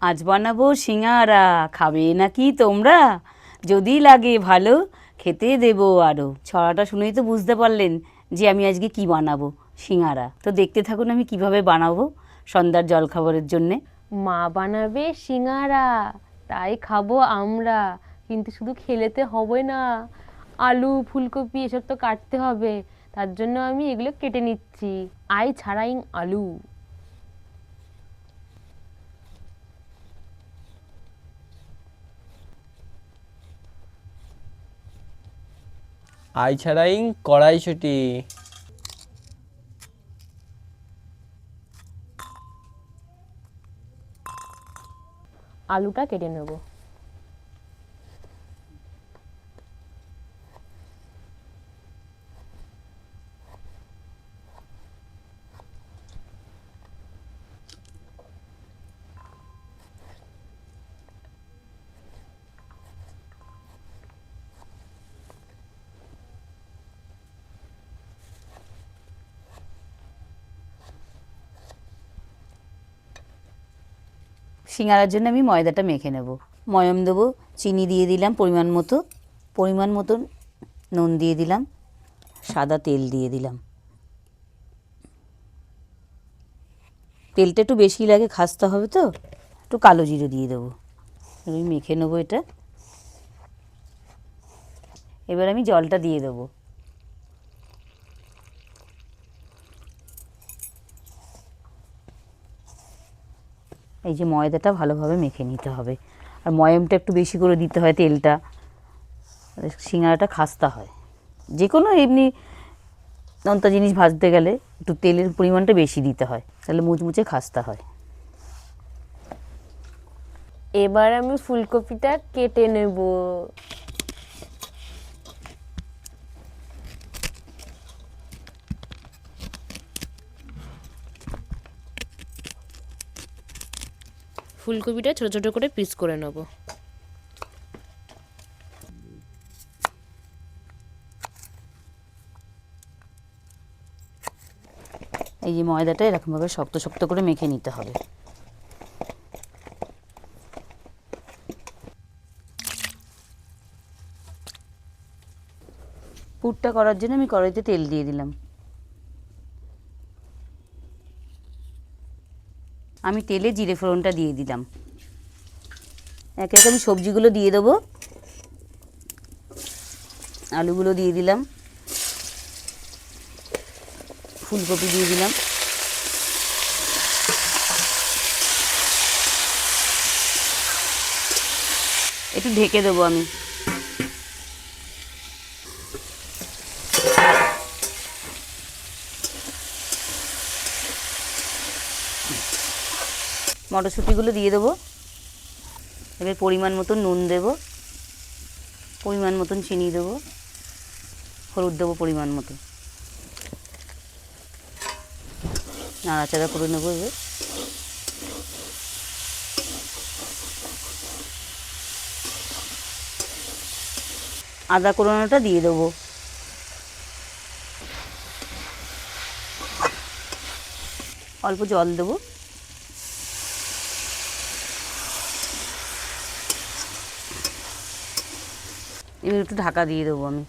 আজ বানাবো সিঙাড়া, খাবে নাকি তোমরা? যদি লাগে ভালো, খেতে দেবো আরও। ছড়াটা শুনেই তো বুঝতে পারলেন যে আমি আজকে কি বানাবো, সিঙাড়া। তো দেখতে থাকুন আমি কিভাবে বানাবো সন্ধ্যার জলখাবারের জন্যে। মা বানাবে সিঙাড়া, তাই খাবো আমরা। কিন্তু শুধু খেলেতে হবে না, আলু ফুলকপি এসব তো কাটতে হবে। তার জন্য আমি এগুলো কেটে নিচ্ছি। আই ছাড়াইং আলু। আই ছাড়াইং কড়াইশুঁটি। আলুটা কেটে নেব। সিঙাড়ার জন্য আমি ময়দাটা মেখে নেব। ময়ম দেবো, চিনি দিয়ে দিলাম পরিমাণ মতো নুন দিয়ে দিলাম, সাদা তেল দিয়ে দিলাম। তেলটা একটু বেশি লাগে, খাসতে হবে তো, একটু কালো জিরে দিয়ে দেবো। আমি মেখে নেবো এটা। এবার আমি জলটা দিয়ে দেবো। এই যে ময়দাটা ভালোভাবে মেখে নিতে হবে, আর ময়মটা একটু বেশি করে দিতে হয়, তেলটা। সিঙাড়াটা খাস্তা হয়। যে কোনো এমনি নোনতা জিনিস ভাজতে গেলে একটু তেলের পরিমাণটা বেশি দিতে হয়, তাহলে মুচমুচে খাস্তা হয়। এবার আমি ফুলকপিটা কেটে নেব। ফুলকপিটা ছোট ছোট করে পিস করে নেব। এই যে ময়দাটা এরকমভাবে শক্ত শক্ত করে মেখে নিতে হবে। পুরটা করার জন্য আমি কড়াইতে তেল দিয়ে দিলাম। আমি তেলে জিরে ফোড়নটা দিয়ে দিলাম। একে একে আমি সবজিগুলো দিয়ে দেবো। আলুগুলো দিয়ে দিলাম, ফুলকপি দিয়ে দিলাম, একটু ঢেকে দেবো আমি। মটরশুঁটিগুলো দিয়ে দেবো। এবার পরিমাণ মতন নুন দেবো, পরিমাণ মতন চিনি দেবো, হলুদ দেবো পরিমাণ মতো। নাড়াচাড়া করে নেবো। এবার আদা কোড়ানোটা দিয়ে দেবো। অল্প জল দেবো। এবার একটু ঢাকা দিয়ে দেবো আমি।